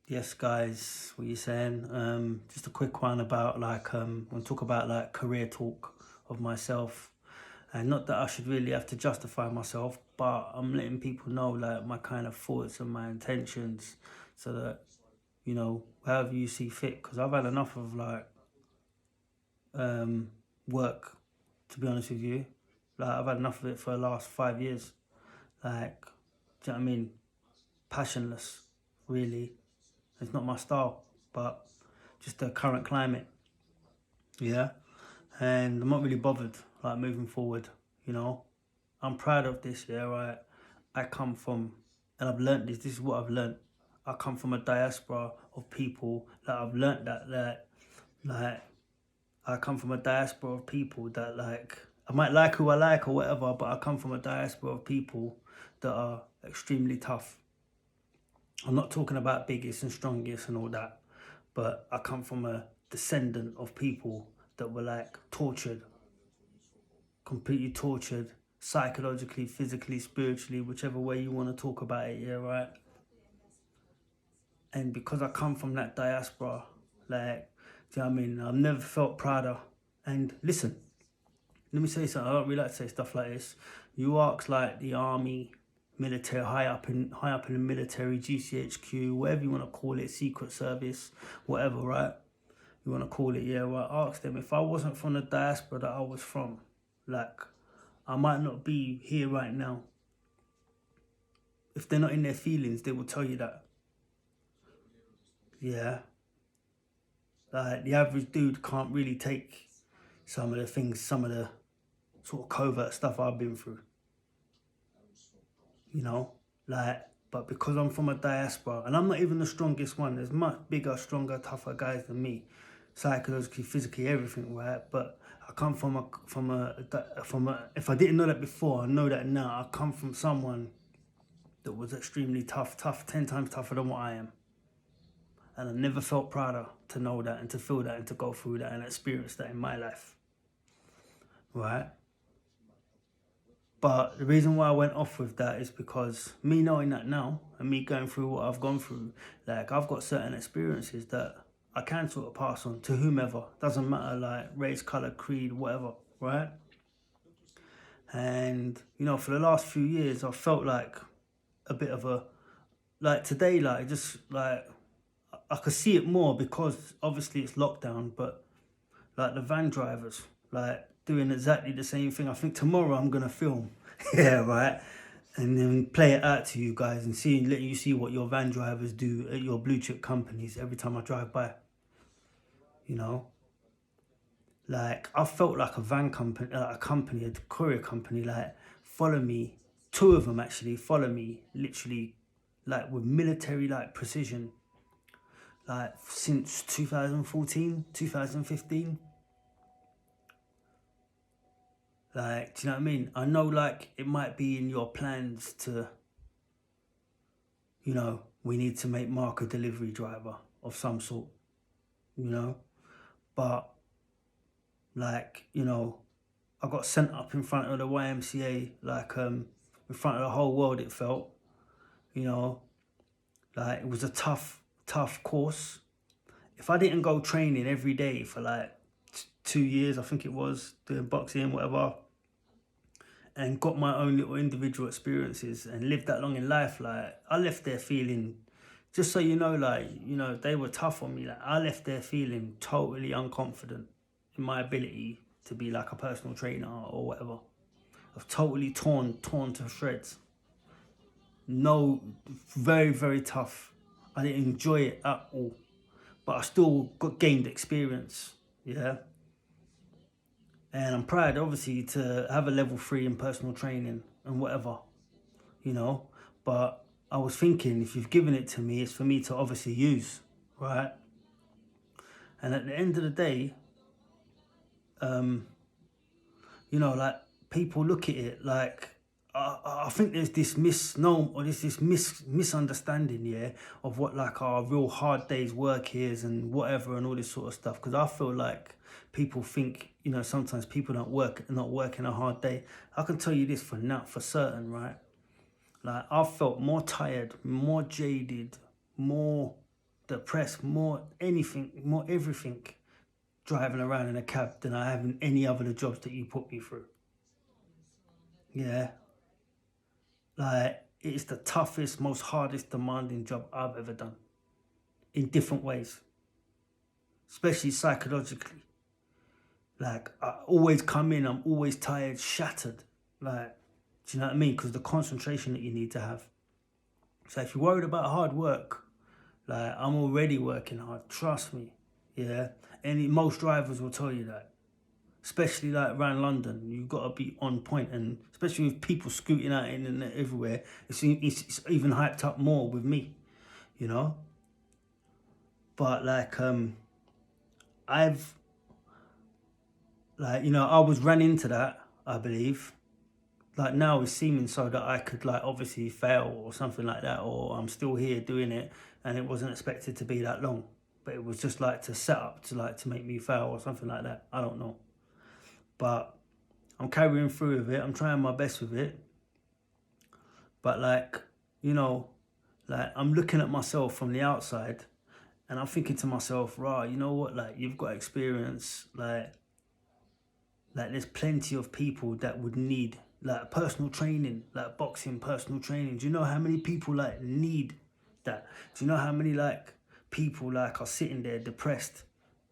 Yes, guys, what you saying? Just a quick one about when talk about like career talk of myself, and not that I should really have to justify myself, but I'm letting people know like my kind of thoughts and my intentions, so that however you see fit. Because I've had enough of um work, to be honest with you. Like I've had enough of it for the last 5 years. Like, do you know what I mean? Passionless, really. It's not my style, but just the current climate, yeah. And I'm not really bothered like moving forward, you know. I'm proud of this, yeah, right. I come from, and I've learnt this. This is what I've learnt. I come from a diaspora of people that I've learnt like I come from a diaspora of people that like I might like who I like or whatever, but I come from a diaspora of people that are extremely tough. I'm not talking about biggest and strongest and all that, but I come from a descendant of people that were like tortured, completely tortured, psychologically, physically, spiritually, whichever way you want to talk about it, yeah, right? And because I come from that diaspora, like, do you know what I mean? I've never felt prouder. And listen, let me say something. I don't really like to say stuff like this. You ask like the army, military, high up in the military, GCHQ, whatever you want to call it, secret service, whatever, right? You want to call it, yeah, right? Ask them if I wasn't from the diaspora that I was from, like, I might not be here right now. If they're not in their feelings, they will tell you that. Yeah, like the average dude can't really take some of the things, some of the sort of covert stuff I've been through, you know? Like, but because I'm from a diaspora, and I'm not even the strongest one, there's much bigger, stronger, tougher guys than me, psychologically, physically, everything, right? But I come from a. If I didn't know that before, I know that now. I come from someone that was extremely tough, 10 times tougher than what I am, and I never felt prouder to know that and to feel that and to go through that and experience that in my life, right? But the reason why I went off with that is because me knowing that now and me going through what I've gone through, like I've got certain experiences that I can sort of pass on to whomever. Doesn't matter like race, colour, creed, whatever, right? And for the last few years I've felt like a bit of a like today, like just like I could see it more because obviously it's lockdown, but like the van drivers, like doing exactly the same thing. I think tomorrow I'm gonna film, yeah, right, and then play it out to you guys and letting you see what your van drivers do at your blue chip companies every time I drive by. You know, like I felt like a van company, a company, a courier company, like follow me. Two of them actually follow me, literally, like with military like precision, like since 2014, 2015. Like, do you know what I mean? I know, like, it might be in your plans to, we need to make Mark a delivery driver of some sort, you know? But, like, I got sent up in front of the YMCA, like, in front of the whole world, it felt, you know? Like, it was a tough course. If I didn't go training every day for, like, 2 years, I think it was, doing boxing, whatever, and got my own little individual experiences and lived that long in life, like I left there feeling, just so you know, like, they were tough on me. Like I left there feeling totally unconfident in my ability to be like a personal trainer or whatever. I've totally torn to shreds. No, very, very tough. I didn't enjoy it at all. But I still got gained experience. Yeah. And I'm proud, obviously, to have a level 3 in personal training and whatever, you know. But I was thinking, if you've given it to me, it's for me to obviously use, right? And at the end of the day, um, like people look at it like I think there's this misnomer or this misunderstanding, yeah, of what like our real hard days work is and whatever and all this sort of stuff. Because I feel like people think, sometimes people don't work, not working a hard day. I can tell you this for now, for certain, right? Like I felt more tired, more jaded, more. depressed, more anything, more everything, driving around in a cab than I have in any other of the jobs that you put me through. Yeah, like it's the toughest, most hardest, demanding job I've ever done in different ways, especially psychologically. Like I always come in, I'm always tired, shattered. Like, do you know what I mean? Because the concentration that you need to have. So if you're worried about hard work, like I'm already working hard. Trust me. Yeah. And most drivers will tell you that. Especially like around London, you've got to be on point, and especially with people scooting out in and everywhere, it's even hyped up more with me, you know. But like I've like I was ran into that, I believe. Like now it's seeming so that I could like obviously fail or something like that, or I'm still here doing it, and it wasn't expected to be that long, but it was just like to set up to make me fail or something like that. I don't know, but I'm carrying through with it. I'm trying my best with it. But like, you know, like I'm looking at myself from the outside and I'm thinking to myself, rah, you know what, like you've got experience, like there's plenty of people that would need like personal training, like boxing personal training. Do you know how many people like need that? Do you know how many like people like are sitting there depressed,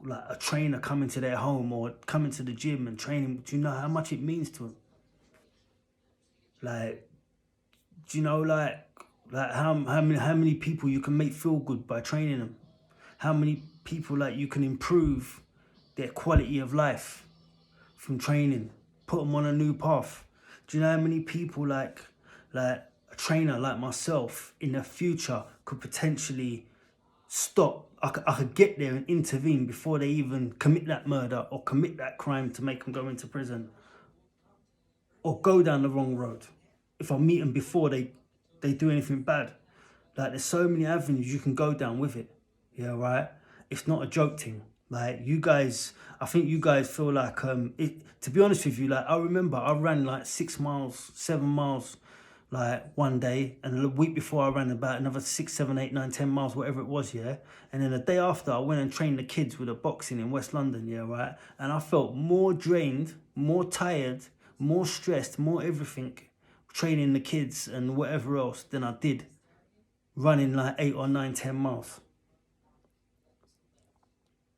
like a trainer coming to their home or coming to the gym and training? Do you know how much it means to them? Like, do you know like how many people you can make feel good by training them? How many people like you can improve their quality of life from training, put them on a new path? Do you know how many people like a trainer like myself in the future could potentially stop? I could get there and intervene before they even commit that murder or commit that crime to make them go into prison or go down the wrong road. If I meet them before they do anything bad, like there's so many avenues you can go down with it. Yeah, right. It's not a joke thing. Like you guys, I think you guys feel like it. To be honest with you, like I remember I ran like 6 miles, 7 miles, like one day, and the week before I ran about another 6, 7, 8, 9, 10 miles, whatever it was. Yeah, and then the day after I went and trained the kids with a boxing in West London. Yeah, right. And I felt more drained, more tired, more stressed, more everything, training the kids and whatever else than I did running like 8 or 9, 10 miles.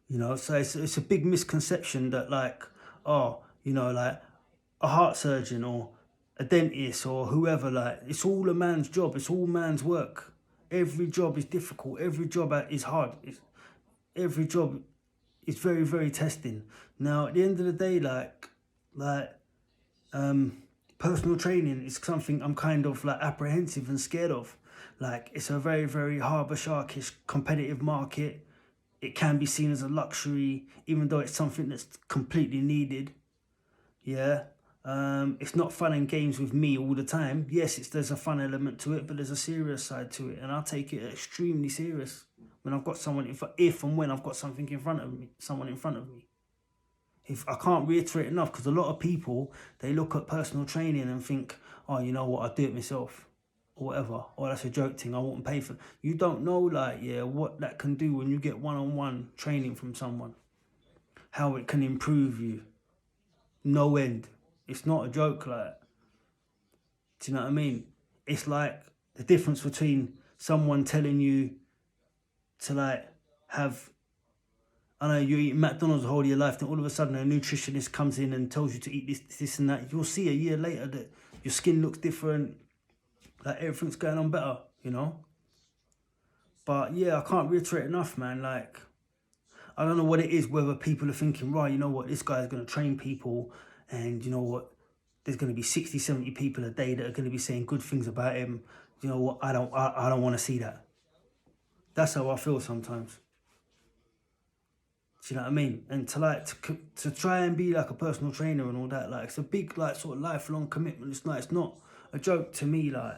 So it's a big misconception that like, oh, like a heart surgeon or a dentist or whoever, like it's all a man's job. It's all man's work. Every job is difficult. Every job is hard. Every job is very, very testing. Now, at the end of the day, like um, personal training is something I'm kind of like apprehensive and scared of. Like it's a very, very harbour sharkish competitive market. It can be seen as a luxury, even though it's something that's completely needed. Yeah. It's not fun and games with me all the time. Yes, there's a fun element to it, but there's a serious side to it, and I take it extremely serious when I've got someone if and when I've got something in front of me, someone in front of me. If I can't reiterate enough, because a lot of people they look at personal training and think, oh, you know what, I do it myself or whatever, or that's a joke thing, I won't pay for. You don't know, like, yeah, what that can do when you get one-on-one training from someone, how it can improve you, no end. It's not a joke, like, do you know what I mean? It's like the difference between someone telling you to like have, I know you eat McDonald's the whole of your life, then all of a sudden a nutritionist comes in and tells you to eat this and that. You'll see a year later that your skin looks different, like everything's going on better. But yeah, I can't reiterate enough, man. Like, I don't know what it is, whether people are thinking, right, you know what, this guy's going to train people, and you know what, there's going to be 60, 70 people a day that are going to be saying good things about him. You know what, I don't want to see that. That's how I feel sometimes. Do you know what I mean? And to try and be like a personal trainer and all that, like it's a big like sort of lifelong commitment. It's not a joke to me, like,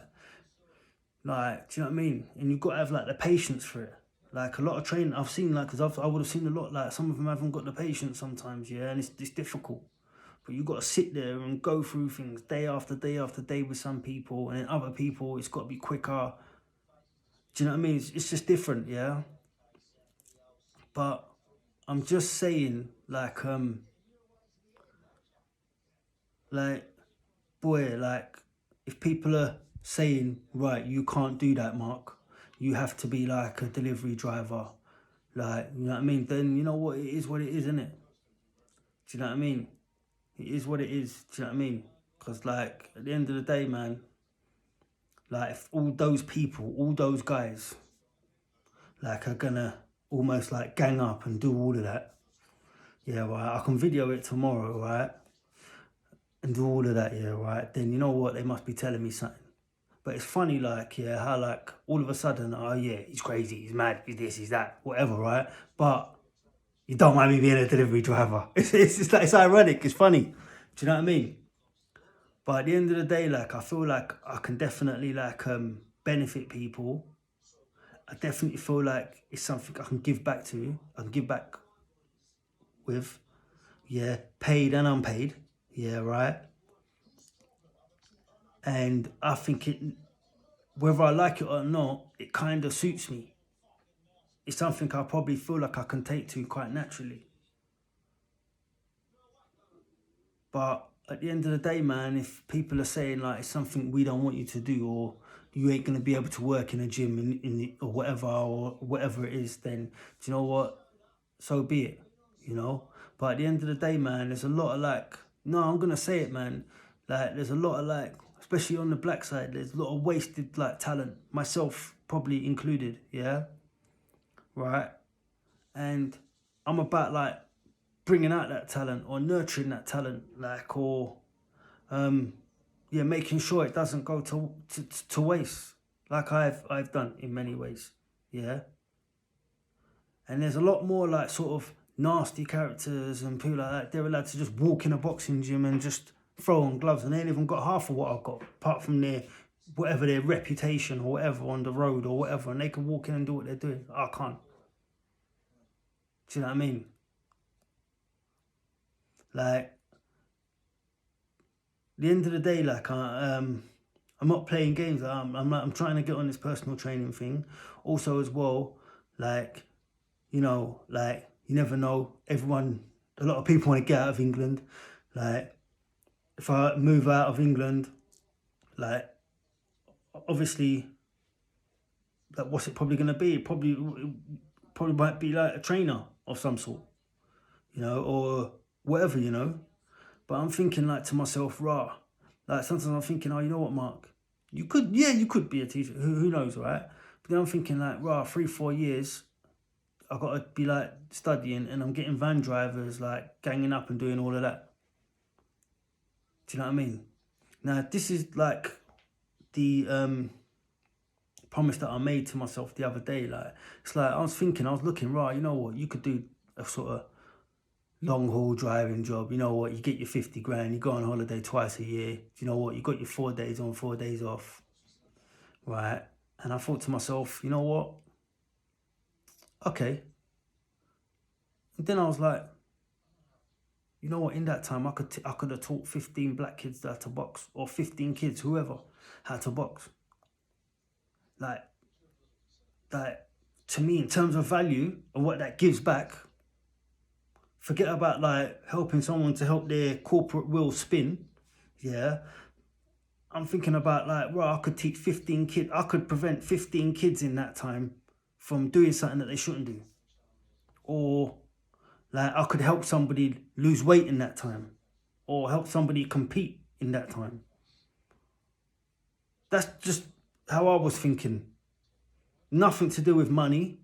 do you know what I mean? And you've got to have like the patience for it. Like a lot of training I've seen, like, because I would have seen a lot, like some of them haven't got the patience sometimes, yeah, and it's difficult. But you've got to sit there and go through things day after day after day with some people, and then other people it's got to be quicker. Do you know what I mean? It's just different, yeah. But I'm just saying, like, boy, like, if people are saying, right, you can't do that, Mark, you have to be like a delivery driver, like, you know what I mean? Then you know what, it is what it is, isn't it? Do you know what I mean? It is what it is. Do you know what I mean? Because, like, at the end of the day, man, like, if all those people, all those guys, like, are gonna almost like gang up and do all of that, yeah, right, I can video it tomorrow, right, and do all of that, yeah, right, then you know what, they must be telling me something. But it's funny, like, yeah, how, like, all of a sudden, oh, yeah, he's crazy, he's mad, he's this, he's that, whatever, right? But you don't mind me being a delivery driver. It's like, it's ironic, it's funny. Do you know what I mean? But at the end of the day, like, I feel like I can definitely, like, benefit people. I definitely feel like it's something I can give back to. I can give back with, yeah, paid and unpaid, yeah, right? And I think it, whether I like it or not, it kind of suits me. It's something I probably feel like I can take to quite naturally. But at the end of the day, man, if people are saying like it's something we don't want you to do, or you ain't gonna be able to work in a gym or whatever it is, then do you know what? So be it, you know. But at the end of the day, man, there's a lot of like, no, I'm gonna say it, man. Like, there's a lot of like, especially on the black side, there's a lot of wasted like talent, myself probably included, yeah, right. And I'm about like bringing out that talent or nurturing that talent, like, or yeah, making sure it doesn't go to waste, like I've done in many ways, yeah. And there's a lot more like sort of nasty characters and people like that. They're allowed to just walk in a boxing gym and just throw on gloves, and they ain't even got half of what I've got, apart from their whatever their reputation or whatever on the road or whatever, and they can walk in and do what they're doing. I can't. Do you know what I mean? Like, at the end of the day, like, I'm not playing games. I'm trying to get on this personal training thing. Also, as well, like, you know, like, you never know. A lot of people want to get out of England. Like, if I move out of England, like, obviously, like, what's it probably going to be? Probably might be like a trainer of some sort, you know, or whatever, you know. But I'm thinking like to myself, rah. Like, sometimes I'm thinking, oh, you know what, Mark? You could be a teacher. Who knows, right? But then I'm thinking like, rah, 3-4 years, I've got to be like studying, and I'm getting van drivers like ganging up and doing all of that. Do you know what I mean? Now, this is like the promise that I made to myself the other day. Like, it's like I was looking, right, you know what, you could do a sort of long haul driving job. You know what, you get your 50 grand, you go on holiday twice a year. You know what, you got your 4 days on, 4 days off, right? And I thought to myself, you know what, okay. And then I was like, you know what, in that time I could have taught 15 black kids how to box, or 15 kids, whoever, how to box. Like, to me, in terms of value and what that gives back, forget about like helping someone to help their corporate wheel spin, yeah. I'm thinking about like, well, I could teach 15 kids, I could prevent 15 kids in that time from doing something that they shouldn't do. Or like, I could help somebody lose weight in that time, or help somebody compete in that time. That's just how I was thinking. Nothing to do with money,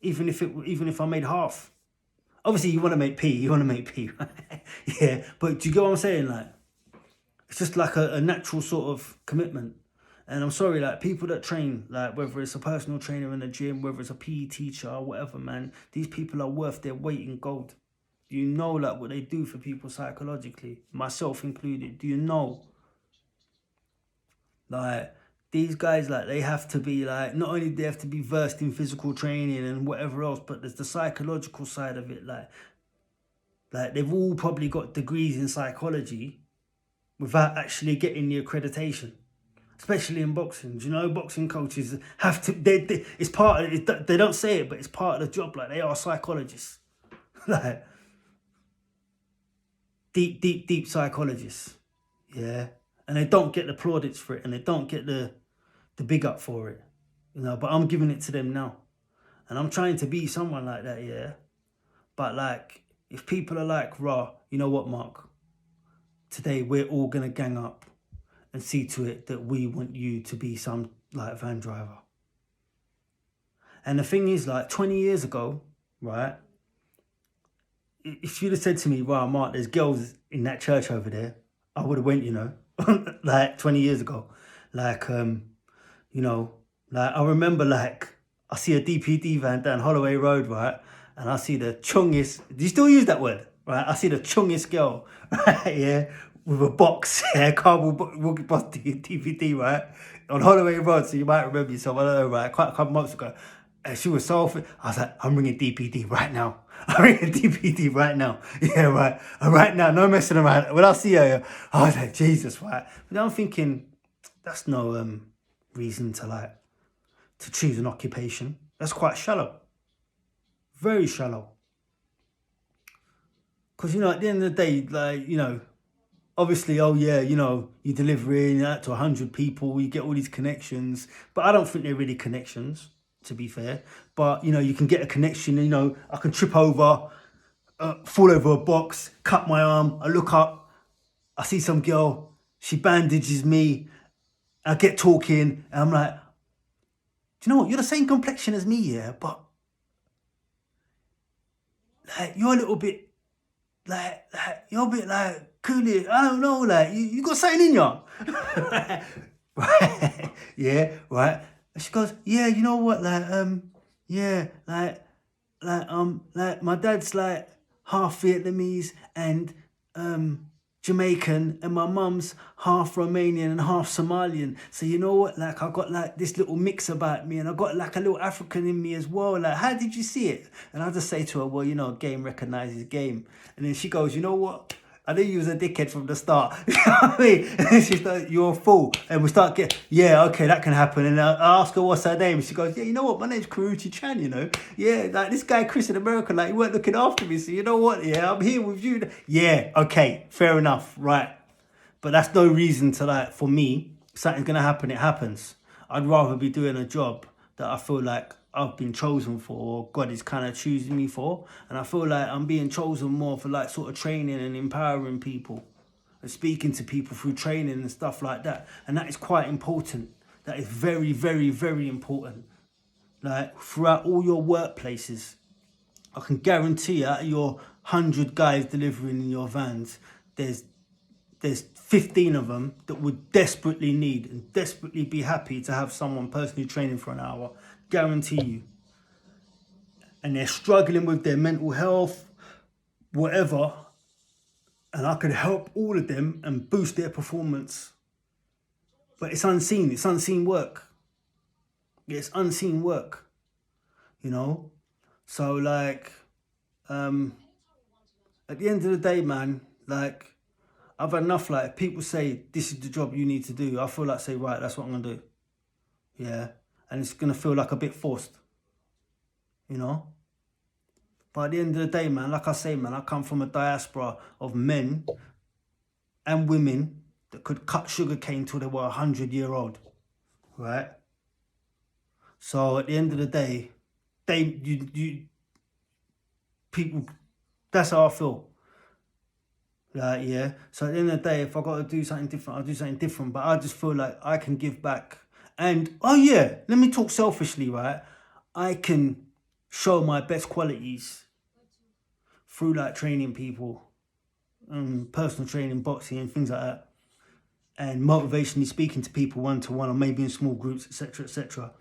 even if I made half. Obviously, you want to make P, right? Yeah, but do you get what I'm saying? Like, it's just like a natural sort of commitment. And I'm sorry, like, people that train, like, whether it's a personal trainer in the gym, whether it's a PE teacher or whatever, man, these people are worth their weight in gold. Do you know, like, what they do for people psychologically, myself included? Do you know? Like, these guys, like, they have to be like, not only do they have to be versed in physical training and whatever else, but there's the psychological side of it. Like they've all probably got degrees in psychology without actually getting the accreditation. especially in boxing. Do you know, boxing coaches have to, it's part of it, they don't say it, but it's part of the job. Like, they are psychologists. Like, deep psychologists. Yeah. And they don't get the plaudits for it, and they don't get the big up for it. You know, but I'm giving it to them now. And I'm trying to be someone like that, yeah. But like, if people are like, rah, you know what, Mark? Today we're all gonna gang up and see to it that we want you to be some like van driver. And the thing is, like 20 years ago, right? If you'd have said to me, wow, Mark, there's girls in that church over there, I would have went, you know, like 20 years ago. Like, you know, like I remember, like, I see a DPD van down Holloway Road, right? And I see the chungest, do you still use that word? Right? I see the chungest girl, right? Yeah, with a box, yeah, cardboard walking past DPD, right? On Holloway Road, so you might remember yourself, I don't know, right? Quite a couple months ago. And she was so fit. I was like, I'm ringing DPD right now. I'm ringing DPD right now. Yeah, right. Right now, no messing around. When I see her, I was like, Jesus, right? But I'm thinking, that's no reason to choose an occupation. That's quite shallow. Very shallow. Because, you know, at the end of the day, like, you know, obviously, oh yeah, you know, you're delivering that to 100 people, you get all these connections. But I don't think they're really connections, to be fair. But, you know, you can get a connection, you know, I can trip over, fall over a box, cut my arm, I look up, I see some girl, she bandages me, I get talking, and I'm like, do you know what, you're the same complexion as me, yeah, but like, you're a little bit, like you're a bit like coolish, I don't know, like, you got something in you. Right, yeah, right. And she goes, yeah, you know what, like, yeah, like my dad's like half Vietnamese and Jamaican, and my mum's half Romanian and half Somalian. So you know what, like I got like this little mix about me, and I got like a little African in me as well. Like, how did you see it? And I just say to her, well, you know, game recognizes game. And then she goes, you know what? I knew you was a dickhead from the start. You know what I mean? And she's like, you're a fool. And we start getting, yeah, okay, that can happen. And I ask her what's her name. She goes, yeah, you know what? My name's Karuchi Chan, you know? Yeah, like this guy, Chris in America, like, he weren't looking after me. So you know what? Yeah, I'm here with you. Yeah, okay, fair enough, right. But that's no reason to, like, for me, something's going to happen, it happens. I'd rather be doing a job that I feel like I've been chosen for, or God is kind of choosing me for. And I feel like I'm being chosen more for like sort of training and empowering people and speaking to people through training and stuff like that. And that is quite important. That is very, very, very important. Like, throughout all your workplaces, I can guarantee you, out of your 100 guys delivering in your vans, there's 15 of them that would desperately need and desperately be happy to have someone personally training for an hour. Guarantee you. And they're struggling with their mental health, whatever. And I could help all of them and boost their performance. But it's unseen. It's unseen work. It's unseen work. You know? So, like, at the end of the day, man, like, I've had enough. Like, people say, this is the job you need to do. I feel like, say, right, that's what I'm going to do. Yeah. And it's going to feel like a bit forced. You know? But at the end of the day, man, like I say, man, I come from a diaspora of men and women that could cut sugarcane till they were 100-year-old. Right? So at the end of the day, people, that's how I feel. Like, yeah. So at the end of the day, if I got to do something different, I'll do something different. But I just feel like I can give back. And, oh yeah, let me talk selfishly, right? I can show my best qualities through like training people, personal training, boxing and things like that. And motivationally speaking to people one-to-one or maybe in small groups, etc., etc.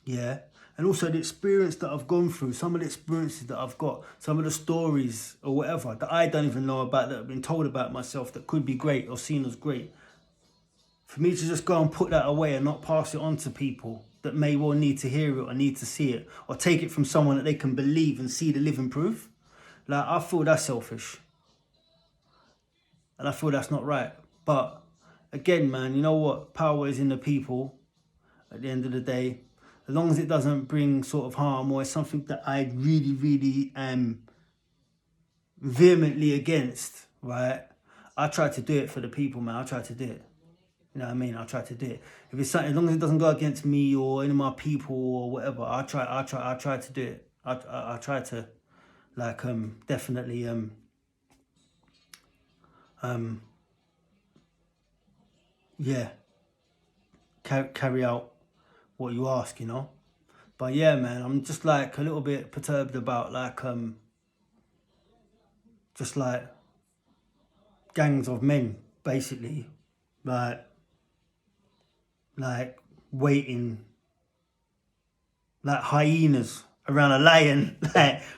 Yeah. And also the experience that I've gone through, some of the experiences that I've got, some of the stories or whatever that I don't even know about, that have been told about myself that could be great or seen as great. For me to just go and put that away and not pass it on to people that may well need to hear it or need to see it, or take it from someone that they can believe and see the living proof, like, I feel that's selfish. And I feel that's not right. But again, man, you know what? Power is in the people at the end of the day. As long as it doesn't bring sort of harm, or it's something that I really, really am vehemently against, right? I try to do it for the people, man. I try to do it. You know what I mean? I try to do it. If it's something, as long as it doesn't go against me or any of my people or whatever, I try to do it. I try to, like, definitely, yeah, carry out what you ask, you know. But yeah, man, I'm just like a little bit perturbed about like, just like gangs of men, basically, like, like waiting like hyenas around a lion,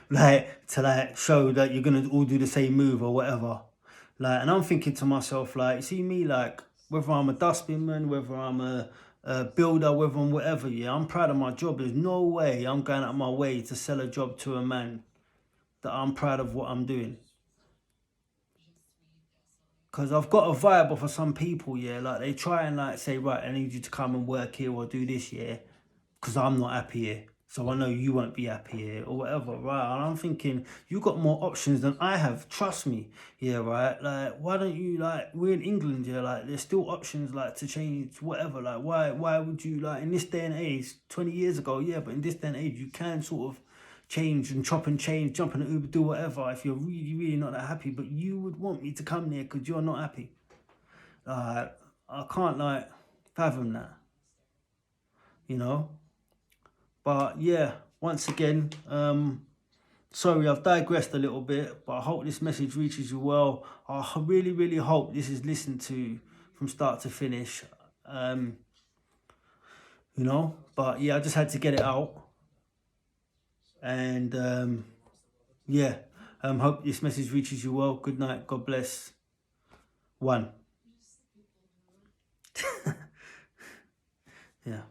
like to like show that you're gonna all do the same move or whatever. Like, and I'm thinking to myself, like, you see me, like, whether I'm a dustbinman, whether I'm a builder, whether I'm whatever, yeah, I'm proud of my job. There's no way I'm going out of my way to sell a job to a man that I'm proud of what I'm doing. Because I've got a vibe off of some people, yeah, like they try and like say, right, I need you to come and work here or do this, yeah, because I'm not happy here. So I know you won't be happy here or whatever, right? And I'm thinking, you got more options than I have. Trust me, yeah, right? Like, why don't you, like, we're in England, yeah, like, there's still options, like, to change whatever. Like, why would you, like, in this day and age, 20 years ago, yeah, but in this day and age, you can sort of change and chop and change, jump in an Uber, do whatever if you're really, really not that happy. But you would want me to come there because you're not happy. I can't, like, fathom that, you know? But yeah, once again, sorry, I've digressed a little bit, but I hope this message reaches you well. I really, really hope this is listened to from start to finish. You know, but yeah, I just had to get it out. And yeah, hope this message reaches you well. Good night. God bless. One. Yeah.